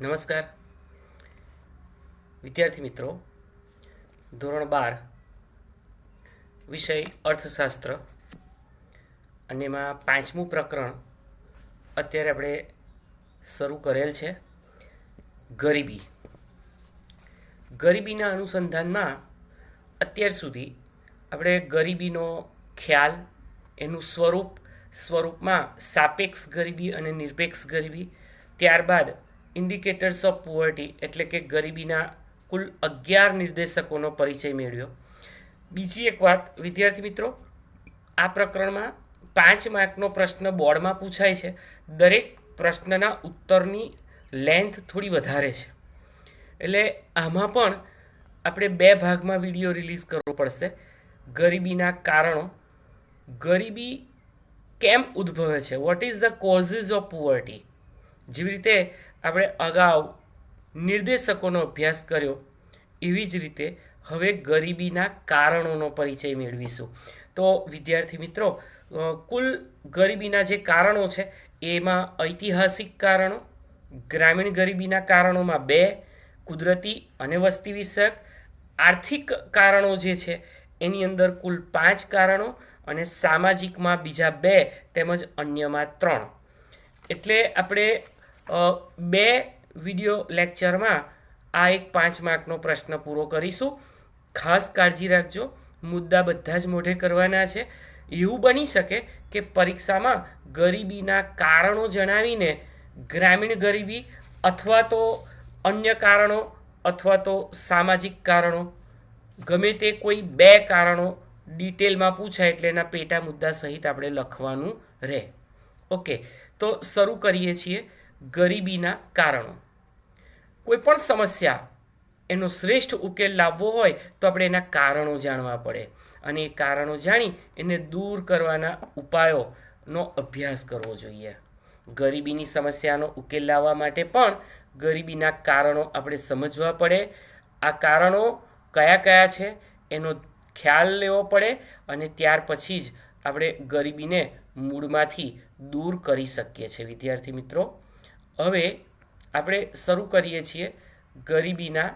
નમસ્કાર વિદ્યાર્થી મિત્રો. ધોરણ 12 વિષય અર્થશાસ્ત્ર અને એમાં પાંચમું પ્રકરણ અત્યારે આપણે શરૂ કરેલ છે. ગરીબી. ગરીબીના અનુસંધાનમાં અત્યાર સુધી આપણે ગરીબીનો ખ્યાલ, એનું સ્વરૂપમાં સાપેક્ષ ગરીબી અને નિરપેક્ષ ગરીબી, ત્યારબાદ ઇન્ડિકેટર્સ ઓફ પુઅર્ટી એટલે કે ગરીબીના કુલ 11 નિર્દેશકોનો પરિચય મેળવ્યો. બીજી એક વાત વિદ્યાર્થી મિત્રો, આ પ્રકરણમાં 5 માર્કનો પ્રશ્ન બોર્ડમાં પૂછાય છે. દરેક પ્રશ્નના ઉત્તરની લેન્થ થોડી વધારે છે, એટલે આમાં પણ આપણે 2 ભાગમાં વિડીયો રિલીઝ કરવો પડશે. ગરીબીના કારણો, ગરીબી કેમ ઉદ્ભવે છે, what is the causes of poverty. જેવી રીતે આપણે અગાઉ નિર્દેશકોનો અભ્યાસ કર્યો, એવી જ રીતે હવે ગરીબીના કારણોનો પરિચય મેળવીશું. તો વિદ્યાર્થી મિત્રો, કુલ ગરીબીના જે કારણો છે એમાં ઐતિહાસિક કારણો, ગ્રામીણ ગરીબીના કારણોમાં 2, કુદરતી અને વસ્તી વિષયક, આર્થિક કારણો જે છે એની અંદર કુલ 5 કારણો, અને સામાજિકમાં બીજા 2 તેમજ અન્યમાં 3. એટલે આપણે 2 વિડીયો લેક્ચરમાં આ એક 5 માર્કનો પ્રશ્ન પૂરો કરીશું. ખાસ કાળજી રાખજો, મુદ્દા બધા જ મોઢે કરવાના છે. એવું બની શકે કે પરીક્ષામાં ગરીબીના કારણો જણાવીને ગ્રામીણ ગરીબી અથવા તો અન્ય કારણો અથવા તો સામાજિક કારણો, ગમે તે કોઈ 2 કારણો ડિટેલમાં પૂછાય એટલે એના પેટા મુદ્દા સહિત આપણે લખવાનું રહે. ઓકે, તો શરૂ કરીએ છીએ. ગરીબીના કારણો. કોઈ પણ સમસ્યા એનો શ્રેષ્ઠ ઉકેલ લાવવો હોય તો આપણે એના કારણો જાણવા પડે, અને એ કારણો જાણી એને દૂર કરવાના ઉપાયોનો અભ્યાસ કરવો જોઈએ. ગરીબીની સમસ્યાનો ઉકેલ લાવવા માટે પણ ગરીબીના કારણો આપણે સમજવા પડે. આ કારણો કયા કયા છે એનો ખ્યાલ લેવો પડે, અને ત્યાર પછી જ આપણે ગરીબીને મૂળમાંથી દૂર કરી શકીએ છીએ. વિદ્યાર્થી મિત્રો, હવે આપણે શરૂ કરીએ છીએ ગરીબીના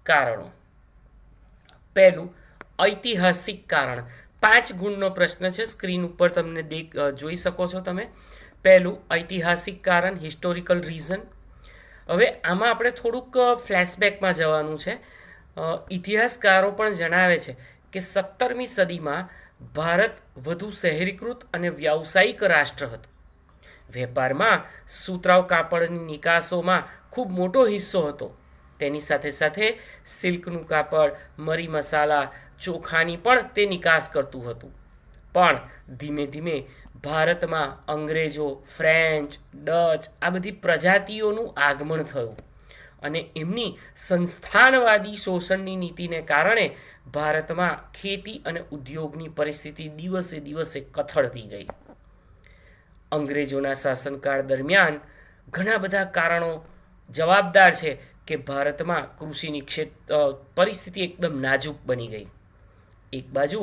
કારણો. પહેલું, ઐતિહાસિક કારણ. 5 ગુણનો પ્રશ્ન છે, સ્ક્રીન ઉપર તમને જોઈ શકો છો તમે. પહેલું, ઐતિહાસિક કારણ, હિસ્ટોરિકલ રીઝન. હવે આમાં આપણે થોડુંક ફ્લેશબેકમાં જવાનું છે. ઇતિહાસકારો પણ જણાવે છે કે 17મી સદીમાં ભારત વધુ શહેરીકૃત અને વ્યાવસાયિક રાષ્ટ્ર હતું. વેપારમાં સુતરાઉ કાપડની નિકાસોમાં ખૂબ મોટો હિસ્સો હતો. તેની સાથે સાથે સિલ્કનું કાપડ, મરી મસાલા, ચોખાની પણ તે નિકાસ કરતું હતું. પણ ધીમે ધીમે ભારતમાં અંગ્રેજો, ફ્રેન્ચ, ડચ આ બધી પ્રજાતિઓનું આગમન થયું, અને એમની સંસ્થાનવાદી શોષણની નીતિને કારણે ભારતમાં ખેતી અને ઉદ્યોગની પરિસ્થિતિ દિવસે દિવસે કથળતી ગઈ. અંગ્રેજોના શાસનકાળ દરમિયાન ઘણા બધા કારણો જવાબદાર છે કે ભારતમાં કૃષિની પરિસ્થિતિ એકદમ નાજુક બની ગઈ. એક બાજુ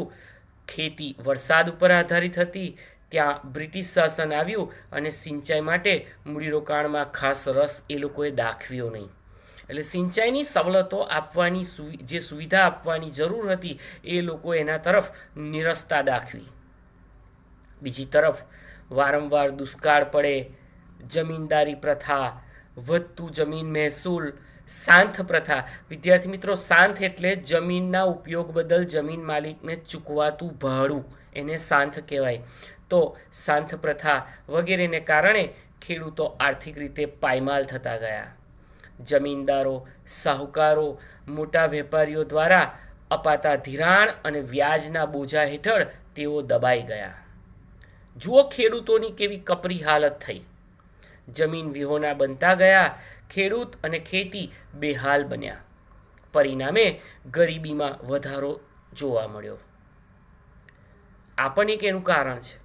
ખેતી વરસાદ ઉપર આધારિત હતી, ત્યાં બ્રિટિશ શાસન આવ્યું અને સિંચાઈ માટે મૂડીરોકાણમાં ખાસ રસ એ લોકોએ દાખવ્યો નહીં. એટલે સિંચાઈની સવલતો આપવાની જે સુવિધા આપવાની જરૂર હતી એ લોકો એના તરફ નિરસતા દાખવી. બીજી તરફ વારંવાર દુષ્કાળ પડે, જમીનદારી પ્રથા, વધતું જમીન મહેસૂલ, સાંથ પ્રથા. વિદ્યાર્થી મિત્રો, સાંથ એટલે જમીનના ઉપયોગ બદલ જમીન માલિકને ચૂકવાતું ભાડું, એને સાંથ કહેવાય. તો સાંથ પ્રથા વગેરેને કારણે ખેડૂતો આર્થિક રીતે પાયમાલ થતા ગયા. જમીનદારો, સાહુકારો, મોટા વેપારીઓ દ્વારા અપાતા ધિરાણ અને વ્યાજના બોજા હેઠળ તેઓ દબાઈ ગયા. જુઓ ખેડૂતોની કેવી કપરી હાલત થઈ. જમીન વિહોણા બનતા ગયા, ખેડૂત અને ખેતી બેહાલ બન્યા. પરિણામે ગરીબીમાં વધારો જોવા મળ્યો. આ પણ એક એનું કારણ છે.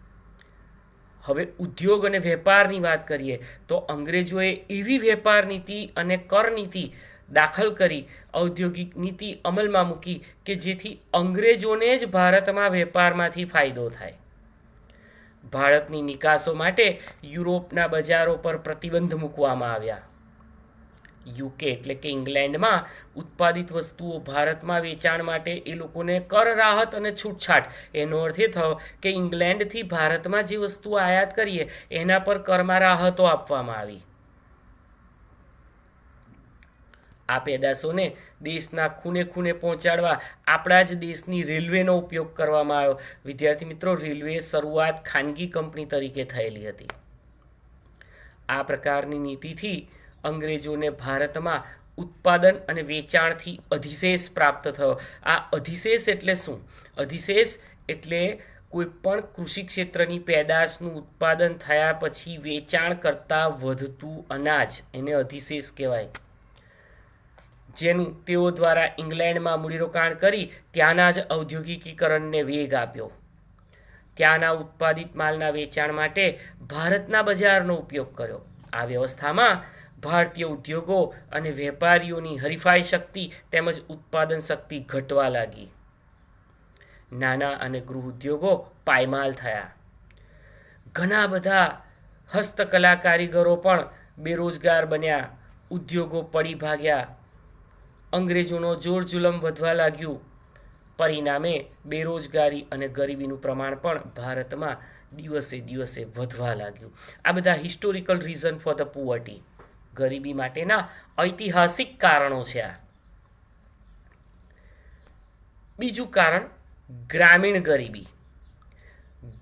હવે ઉદ્યોગ અને વેપારની વાત કરીએ તો અંગ્રેજોએ એવી વેપાર નીતિ અને કર નીતિ દાખલ કરી, ઔદ્યોગિક નીતિ અમલમાં મૂકી કે જેથી અંગ્રેજોને જ ભારતમાં વેપારમાંથી ફાયદો થાય. ભારતની નિકાસો માટે યુરોપના બજારો પર પ્રતિબંધ મૂકવામાં આવ્યા. યુકે એટલે કે ઇંગ્લેન્ડમાં ઉત્પાદિત વસ્તુઓ ભારતમાં વેચાણ માટે એ લોકોને કર રાહત અને છૂટછાટ, એનો અર્થ એ થયો કે ઇંગ્લેન્ડથી ભારતમાં જે વસ્તુઓ આયાત કરીએ એના પર કરમાં રાહતો આપવામાં આવી. આ પેદાશોને દેશના ખૂણે ખૂણે પહોંચાડવા આપણા જ દેશની રેલવેનો ઉપયોગ કરવામાં આવ્યો. વિદ્યાર્થી મિત્રો, રેલવે શરૂઆત ખાનગી કંપની તરીકે થયેલી હતી. આ પ્રકારની નીતિથી અંગ્રેજોને ભારતમાં ઉત્પાદન અને વેચાણથી અધિશેષ પ્રાપ્ત થયો. આ અધિશેષ એટલે શું? અધિશેષ એટલે કોઈ પણ કૃષિ ક્ષેત્રની પેદાશનું ઉત્પાદન થયા પછી વેચાણ કરતાં વધતું અનાજ, એને અધિશેષ કહેવાય, જેનું તેઓ દ્વારા ઇંગ્લેન્ડમાં મૂડીરોકાણ કરી ત્યાંના જ ઔદ્યોગિકીકરણને વેગ આપ્યો. ત્યાંના ઉત્પાદિત માલના વેચાણ માટે ભારતના બજારનો ઉપયોગ કર્યો. આ વ્યવસ્થામાં ભારતીય ઉદ્યોગો અને વેપારીઓની હરીફાઈ શક્તિ તેમજ ઉત્પાદન શક્તિ ઘટવા લાગી. નાના અને ગૃહ ઉદ્યોગો પાયમાલ થયા. ઘણા બધા હસ્તકલા કારીગરો પણ બેરોજગાર બન્યા. ઉદ્યોગો પડી ભાગ્યા. અંગ્રેજોનો જોર જુલમ વધવા લાગ્યું. પરિણામે બેરોજગારી અને ગરીબીનું પ્રમાણ પણ ભારતમાં દિવસે દિવસે વધવા લાગ્યું. આ બધા હિસ્ટોરિકલ રીઝન ફોર ધ પુઅર્ટી, ગરીબી માટેના ઐતિહાસિક કારણો છે. આ બીજું કારણ ગ્રામીણ ગરીબી.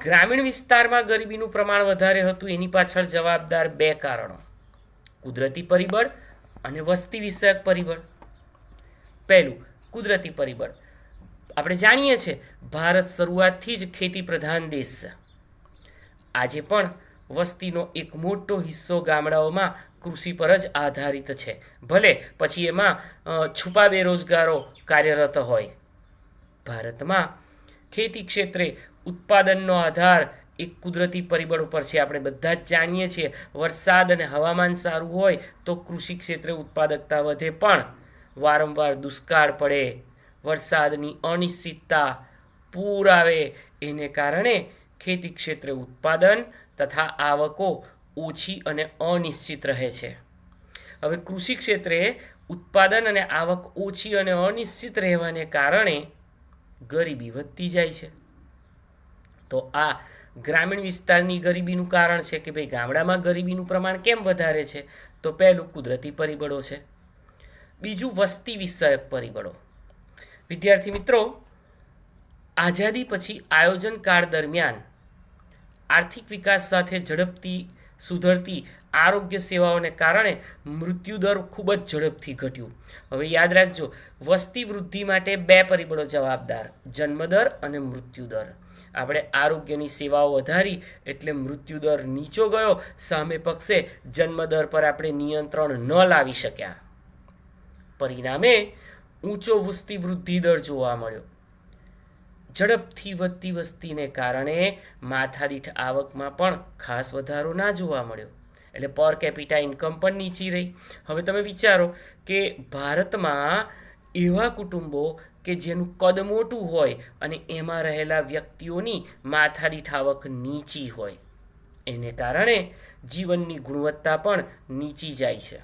ગ્રામીણ વિસ્તારમાં ગરીબીનું પ્રમાણ વધારે હતું. એની પાછળ જવાબદાર બે કારણો: કુદરતી પરિબળ અને વસ્તી વિષયક પરિબળ. પહેલું, કુદરતી પરિબળ. આપણે જાણીએ છીએ ભારત શરૂઆતથી જ ખેતી પ્રધાન દેશ છે. આજે પણ વસ્તીનો એક મોટો હિસ્સો ગામડાઓમાં કૃષિ પર જ આધારિત છે. ભલે પછી એમાં છુપા બેરોજગારો કાર્યરત હોય. ભારતમાં ખેતી ક્ષેત્રે ઉત્પાદનનો આધાર એક કુદરતી પરિબળ ઉપર છે. આપણે બધા જ જાણીએ છીએ વરસાદ અને હવામાન સારું હોય તો કૃષિ ક્ષેત્રે ઉત્પાદકતા વધે, પણ વારંવાર દુષ્કાળ પડે, વરસાદની અનિશ્ચિતતા, પૂર આવે, એને કારણે ખેતી ક્ષેત્રે ઉત્પાદન તથા આવકો ઓછી અને અનિશ્ચિત રહે છે. હવે કૃષિ ક્ષેત્રે ઉત્પાદન અને આવક ઓછી અને અનિશ્ચિત રહેવાને કારણે ગરીબી વધતી જાય છે. તો આ ગ્રામીણ વિસ્તારની ગરીબીનું કારણ છે કે ભાઈ ગામડામાં ગરીબીનું પ્રમાણ કેમ વધારે છે? તો પહેલું કુદરતી પરિબળો છે. બીજું વસ્તી વિષયક પરિબળો. વિદ્યાર્થી મિત્રો, આઝાદી પછી આયોજન કાળ દરમિયાન આર્થિક વિકાસ સાથે ઝડપથી સુધરતી આરોગ્ય સેવાઓને કારણે મૃત્યુદર ખૂબ જ ઝડપથી ઘટ્યું. હવે યાદ રાખજો, વસ્તી વૃદ્ધિ માટે બે પરિબળો જવાબદાર: જન્મદર અને મૃત્યુદર. આપણે આરોગ્યની સેવાઓ વધારી એટલે મૃત્યુદર નીચો ગયો. સામે પક્ષે જન્મદર પર આપણે નિયંત્રણ ન લાવી શક્યા. પરિણામે ઊંચો વસ્તી વૃદ્ધિ દર જોવા મળ્યો. ઝડપથી વધતી વસ્તીને કારણે માથાદીઠ આવકમાં પણ ખાસ વધારો ના જોવા મળ્યો. એટલે પર કેપિટા ઇન્કમ પણ નીચી રહી. હવે તમે વિચારો કે ભારતમાં એવા કુટુંબો કે જેનું કદ મોટું હોય અને એમાં રહેલા વ્યક્તિઓની માથાદીઠ આવક નીચી હોય, એને કારણે જીવનની ગુણવત્તા પણ નીચી જાય છે.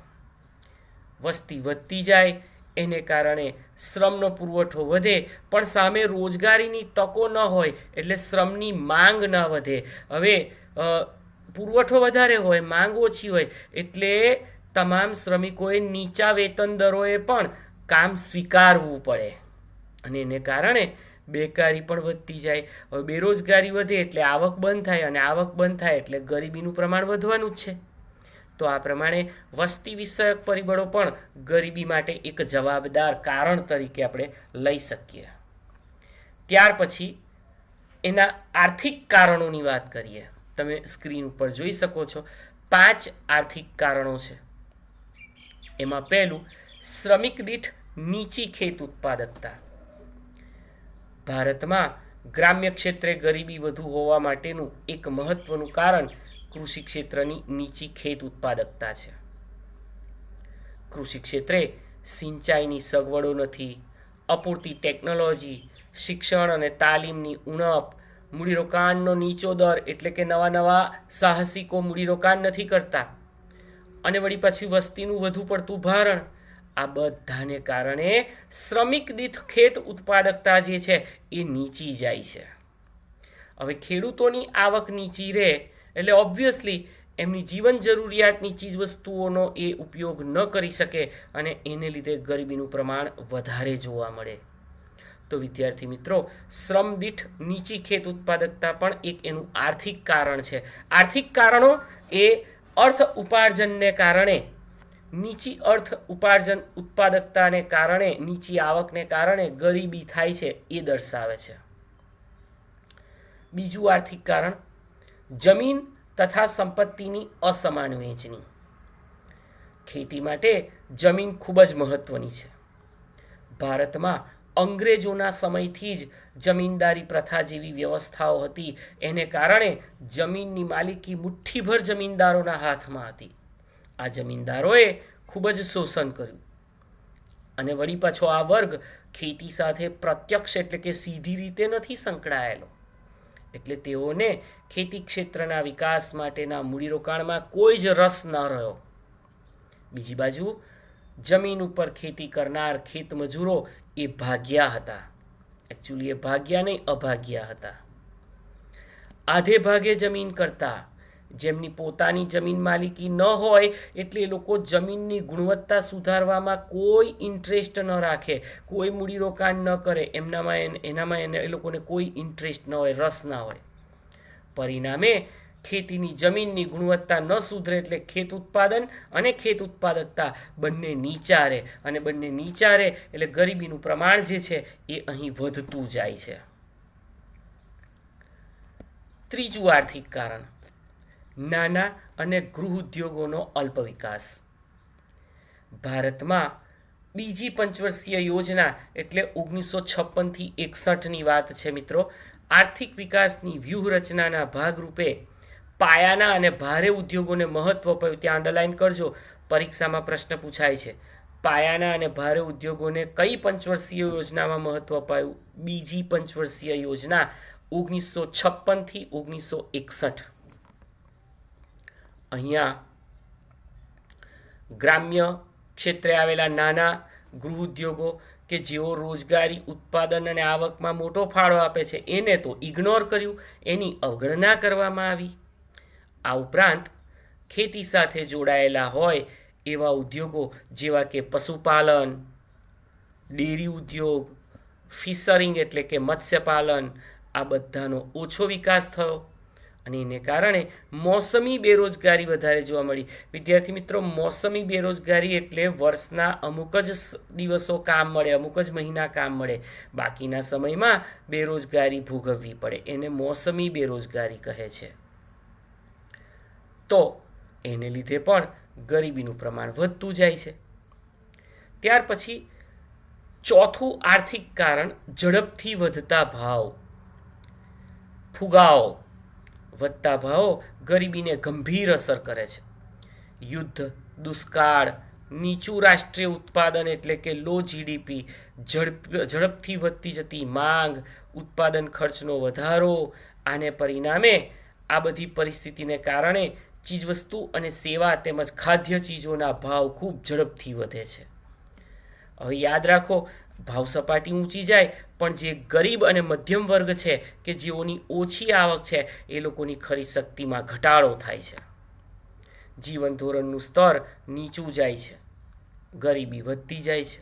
વસ્તી વધતી જાય એને કારણે શ્રમનો પુરવઠો વધે, પણ સામે રોજગારીની તકો ન હોય એટલે શ્રમની માંગ ન વધે. હવે પુરવઠો વધારે હોય, માંગ ઓછી હોય, એટલે તમામ શ્રમિકોએ નીચા વેતન દરોએ પણ કામ સ્વીકારવું પડે અને એને કારણે બેકારી પણ વધતી જાય. હવે બેરોજગારી વધે એટલે આવક બંધ થાય, અને આવક બંધ થાય એટલે ગરીબીનું પ્રમાણ વધવાનું જ છે. તો આ પ્રમાણે વસ્તી વિષયક પરિબળો પણ ગરીબી માટે એક જવાબદાર કારણ તરીકે આપણે લઈ શકીએ. ત્યાર પછી એના આર્થિક કારણોની વાત કરીએ. તમે સ્ક્રીન ઉપર જોઈ શકો છો 5 આર્થિક કારણો છે. એમાં પહેલું, શ્રમિક દીઠ નીચી ખેત ઉત્પાદકતા. ભારતમાં ગ્રામ્ય ક્ષેત્રે ગરીબી વધુ હોવા માટેનું એક મહત્વનું કારણ કૃષિ ક્ષેત્રની નીચી ખેત ઉત્પાદકતા છે. કૃષિ ક્ષેત્રે સિંચાઈની સગવડો નથી, અપૂરતી ટેકનોલોજી, શિક્ષણ અને તાલીમની ઉણપ, મૂડીરોકાણનો નીચો દર એટલે કે નવા સાહસિકો મૂડીરોકાણ નથી કરતા, અને વળી પાછી વસ્તીનું વધુ પડતું ભારણ, આ બધાને કારણે શ્રમિક દીઠ ખેત ઉત્પાદકતા જે છે એ નીચી જાય છે. હવે ખેડૂતોની આવક નીચી રહે એટલે ઓબ્વિયસલી એમની જીવન જરૂરિયાતની ચીજવસ્તુઓનો એ ઉપયોગ ન કરી શકે અને એને લીધે ગરીબીનું પ્રમાણ વધારે જોવા મળે. તો વિદ્યાર્થી મિત્રો, શ્રમ દીઠ નીચી ખેત ઉત્પાદકતા પણ એક એનું આર્થિક કારણ છે. આર્થિક કારણો એ અર્થ ઉપાર્જનને કારણે, નીચી અર્થ ઉપાર્જન ઉત્પાદકતાને કારણે, નીચી આવકને કારણે ગરીબી થાય છે એ દર્શાવે છે. બીજું આર્થિક કારણ જમીન તથા સંપત્તિની અસમાન વહેંચણી. ખેતી માટે જમીન ખૂબ જ મહત્વની છે. ભારતમાં અંગ્રેજોના સમયથી જ જમીનદારી પ્રથા જેવી વ્યવસ્થાઓ હતી. એને કારણે જમીનની માલિકી મુઠ્ઠીભર જમીનદારોના હાથમાં હતી. આ જમીનદારોએ ખૂબ જ શોષણ કર્યું અને વળી પાછો આ વર્ગ ખેતી સાથે પ્રત્યક્ષ એટલે કે સીધી રીતે નથી સંકળાયેલો, એટલે તેઓને ખેતી ક્ષેત્રના વિકાસ માટેના મૂડીરોકાણમાં કોઈ જ રસ ન રહ્યો. બીજી બાજુ જમીન ઉપર ખેતી કરનાર ખેતમજૂરો એ ભાગ્યા હતા. એકચ્યુઅલી એ ભાગ્યા નહીં, અભાગ્યા હતા. આધે ભાગે જમીન કરતા, જેમની પોતાની જમીન માલિકી ન હોય એટલે એ લોકો જમીનની ગુણવત્તા સુધારવામાં કોઈ ઇન્ટરેસ્ટ ન રાખે, કોઈ મૂડીરોકાણ ન કરે, એનામાં એ લોકોને કોઈ ઇન્ટરેસ્ટ ન હોય, રસ ના હોય. પરિણામે ખેતીની જમીનની ગુણવત્તા ન સુધરે એટલે ખેત ઉત્પાદન અને ખેત ઉત્પાદકતા બંને નીચા રહે, અને બંને નીચા રહે એટલે ગરીબીનું પ્રમાણ જે છે એ અહીં વધતું જાય છે. ત્રીજું આર્થિક કારણ નાના અને ગૃહ ઉદ્યોગોનો અલ્પ વિકાસ. ભારતમાં બીજી પંચવર્ષીય યોજના એટલે 1956થી 61ની વાત છે મિત્રો. આર્થિક વિકાસની વ્યૂહરચનાના ભાગરૂપે પાયાના અને ભારે ઉદ્યોગોને મહત્વ અપાયું. ત્યાં અંડરલાઈન કરજો, પરીક્ષામાં પ્રશ્ન પૂછાય છે. પાયાના અને ભારે ઉદ્યોગોને કઈ પંચવર્ષીય યોજનામાં મહત્વ અપાયું? બીજી પંચવર્ષીય યોજના 1956થી 1961. અહીંયા ગ્રામ્ય ક્ષેત્રે આવેલા નાના ગૃહ ઉદ્યોગો કે જેઓ રોજગારી, ઉત્પાદન અને આવકમાં મોટો ફાળો આપે છે એને તો ઇગ્નોર કર્યું, એની અવગણના કરવામાં આવી. આ ઉપરાંત ખેતી સાથે જોડાયેલા હોય એવા ઉદ્યોગો જેવા કે પશુપાલન, ડેરી ઉદ્યોગ, ફિશરિંગ એટલે કે મત્સ્યપાલન, આ બધાનો ઓછો વિકાસ થયો અને એને કારણે મોસમી બેરોજગારી વધારે જોવા મળી. વિદ્યાર્થી મિત્રો, મોસમી બેરોજગારી એટલે વર્ષના અમુક જ દિવસો કામ મળે, અમુક જ મહિના કામ મળે, બાકીના સમયમાં બેરોજગારી ભોગવવી પડે, એને મોસમી બેરોજગારી કહે છે. તો એને લીધે પણ ગરીબીનું પ્રમાણ વધતું જાય છે. ત્યાર પછી ચોથું આર્થિક કારણ ઝડપથી વધતા ભાવ. ફુગાવો, વધતા ભાવો ગરીબીને ગંભીર અસર કરે છે. યુદ્ધ, દુષ્કાળ, નીચું રાષ્ટ્રીય ઉત્પાદન એટલે કે લો જીડીપી, ઝડપથી વધતી જતી માંગ, ઉત્પાદન ખર્ચનો વધારો, આને પરિણામે આ બધી પરિસ્થિતિને કારણે ચીજવસ્તુ અને સેવા તેમજ ખાદ્ય ચીજોના ભાવ ખૂબ ઝડપથી વધે છે. હવે યાદ રાખો, ભાવ સપાટી ઊંચી જાય પણ જે ગરીબ અને મધ્યમ વર્ગ છે કે જેઓની ઓછી આવક છે એ લોકોની ખરીદ શક્તિમાં ઘટાડો થાય છે. જીવન ધોરણનું સ્તર નીચું જાય છે, ગરીબી વધતી જાય છે.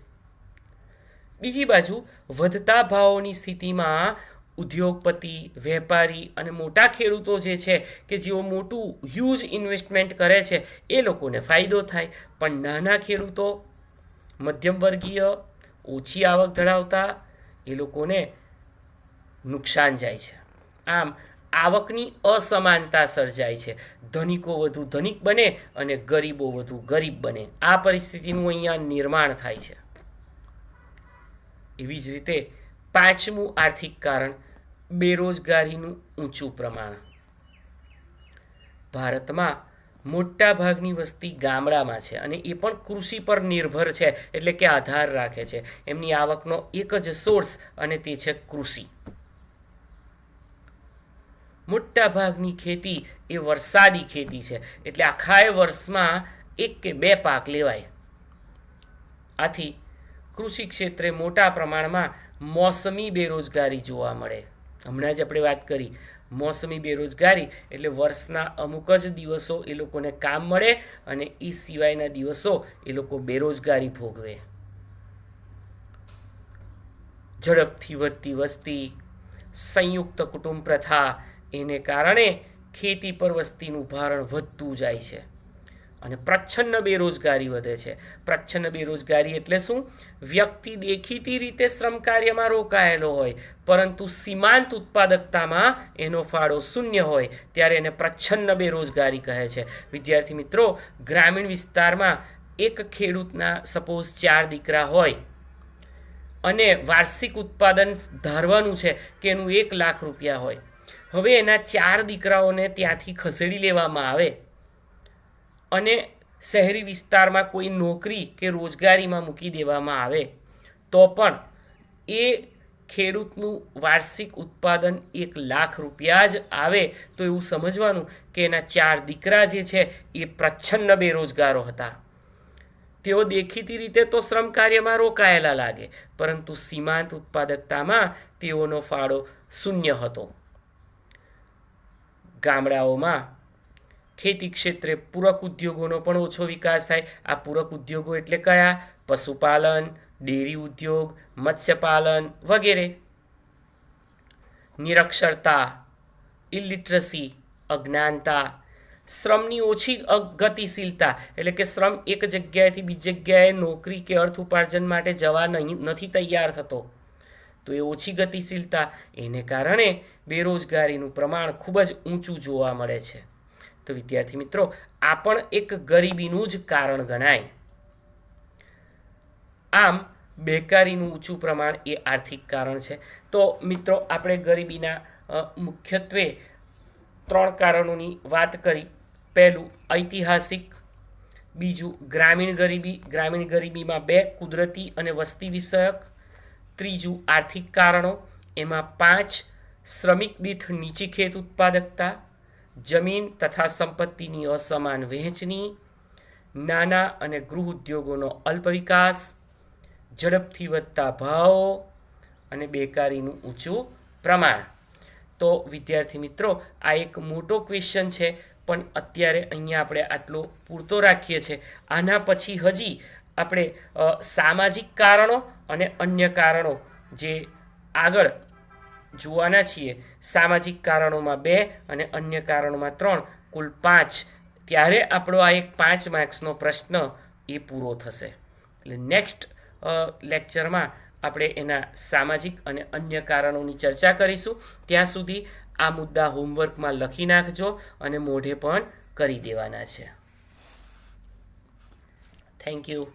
બીજી બાજુ વધતા ભાવોની સ્થિતિમાં ઉદ્યોગપતિ, વેપારી અને મોટા ખેડૂતો જે છે કે જેઓ મોટું હ્યુજ ઇન્વેસ્ટમેન્ટ કરે છે એ લોકોને ફાયદો થાય, પણ નાના ખેડૂતો, મધ્યમ વર્ગીય, ઓછી આવક ધરાવતા એ લોકોને નુકસાન જાય છે. આમ આવકની અસમાનતા સર્જાય છે. ધનિકો વધુ ધનિક બને અને ગરીબો વધુ ગરીબ બને. આ પરિસ્થિતિનું અહીંયા નિર્માણ થાય છે. એવી જ રીતે પાંચમું આર્થિક કારણ બેરોજગારીનું ઊંચું પ્રમાણ. ભારતમાં મોટા ભાગની વસ્તી ગામડામાં છે અને એ પણ કૃષિ પર નિર્ભર છે, એટલે કે આધાર રાખે છે. એમની આવકનો એક જ સોર્સ અને તે છે કૃષિ. મોટા ભાગની ખેતી એ વરસાદી ખેતી છે, એટલે આખા વર્ષમાં 1 કે 2 પાક લેવાય. આથી કૃષિ ક્ષેત્રે મોટા પ્રમાણમાં મોસમી બેરોજગારી જોવા મળે. હમણાં જ આપણે વાત કરી મોસમી બેરોજગારી એટલે વર્ષના અમુક જ દિવસો એ લોકોને કામ મળે અને એ સિવાયના દિવસો એ લોકો બેરોજગારી ભોગવે. ઝડપથી વધતી વસ્તી, સંયુક્ત કુટુંબ પ્રથા એને કારણે ખેતી પર વસ્તીનું ભારણ વધતું જાય છે અને પ્રચ્છન્ન બેરોજગારી વધે છે. પ્રચ્છન્ન બેરોજગારી એટલે શું? વ્યક્તિ દેખીતી રીતે શ્રમ કાર્યમાં રોકાયેલો હોય પરંતુ સીમાંત ઉત્પાદકતામાં એનો ફાળો શૂન્ય હોય ત્યારે એને પ્રચ્છન્ન બેરોજગારી કહે છે. વિદ્યાર્થી મિત્રો, ગ્રામીણ વિસ્તારમાં એક ખેડૂતના સપોઝ 4 દીકરા હોય અને વાર્ષિક ઉત્પાદન ધારવાનું છે કે એનું 1 લાખ રૂપિયા હોય. હવે એના 4 દીકરાઓને ત્યાંથી ખસેડી લેવામાં આવે અને શહેરી વિસ્તારમાં કોઈ નોકરી કે રોજગારીમાં મૂકી દેવામાં આવે તો પણ એ ખેડૂતનું વાર્ષિક ઉત્પાદન 1 લાખ રૂપિયા જ આવે તો એવું સમજવાનું કે એના 4 દીકરા જે છે એ પ્રચ્છન્ન બેરોજગારો હતા. તેઓ દેખીતી રીતે તો શ્રમ કાર્યમાં રોકાયેલા લાગે પરંતુ સીમાંત ઉત્પાદકતામાં તેઓનો ફાળો શૂન્ય હતો. ગામડાઓમાં ખેતી ક્ષેત્રે પૂરક ઉદ્યોગોનો પણ ઓછો વિકાસ થાય. આ પૂરક ઉદ્યોગો એટલે કયા? પશુપાલન, ડેરી ઉદ્યોગ, મત્સ્યપાલન વગેરે. નિરક્ષરતા, ઇલિટરસી, અજ્ઞાનતા, શ્રમની ઓછી ગતિશીલતા એટલે કે શ્રમ એક જગ્યાએથી બીજી જગ્યાએ નોકરી કે અર્થ ઉપાર્જન માટે જવા નથી તૈયાર થતો તો એ ઓછી ગતિશીલતા એને કારણે બેરોજગારીનું પ્રમાણ ખૂબ જ ઊંચું જોવા મળે છે. તો વિદ્યાર્થી મિત્રો, આ પણ એક ગરીબીનું જ કારણ ગણાય. આમ બેકારીનું ઊંચું પ્રમાણ એ આર્થિક કારણ છે. તો મિત્રો, આપણે ગરીબીના મુખ્યત્વે 3 કારણોની વાત કરી. પહેલું ઐતિહાસિક, બીજું ગ્રામીણ ગરીબી. ગ્રામીણ ગરીબીમાં 2 કુદરતી અને વસ્તી વિષયક, ત્રીજું આર્થિક કારણો. એમાં 5 શ્રમિક દીઠ નીચી ખેત ઉત્પાદકતા, જમીન તથા સંપત્તિની અસમાન વહેંચણી, નાના અને ગૃહ ઉદ્યોગોનો અલ્પ વિકાસ, ઝડપથી વધતા ભાવો અને બેકારીનું ઊંચું પ્રમાણ. તો વિદ્યાર્થી મિત્રો, આ એક મોટો ક્વેશ્ચન છે પણ અત્યારે અહીંયા આપણે આટલો પૂરતો રાખીએ છીએ. આના પછી હજી આપણે સામાજિક કારણો અને અન્ય કારણો જે આગળ જોવાના છીએ. સામાજિક કારણોમાં 2 અને અન્ય કારણોમાં 3, કુલ 5. ત્યારે આપણો આ એક 5 માર્ક્સનો પ્રશ્ન એ પૂરો થશે. એટલે નેક્સ્ટ લેક્ચરમાં આપણે એના સામાજિક અને અન્ય કારણોની ચર્ચા કરીશું. ત્યાં સુધી આ મુદ્દા હોમવર્કમાં લખી નાખજો અને મોઢે પણ કરી દેવાના છે. Thank you.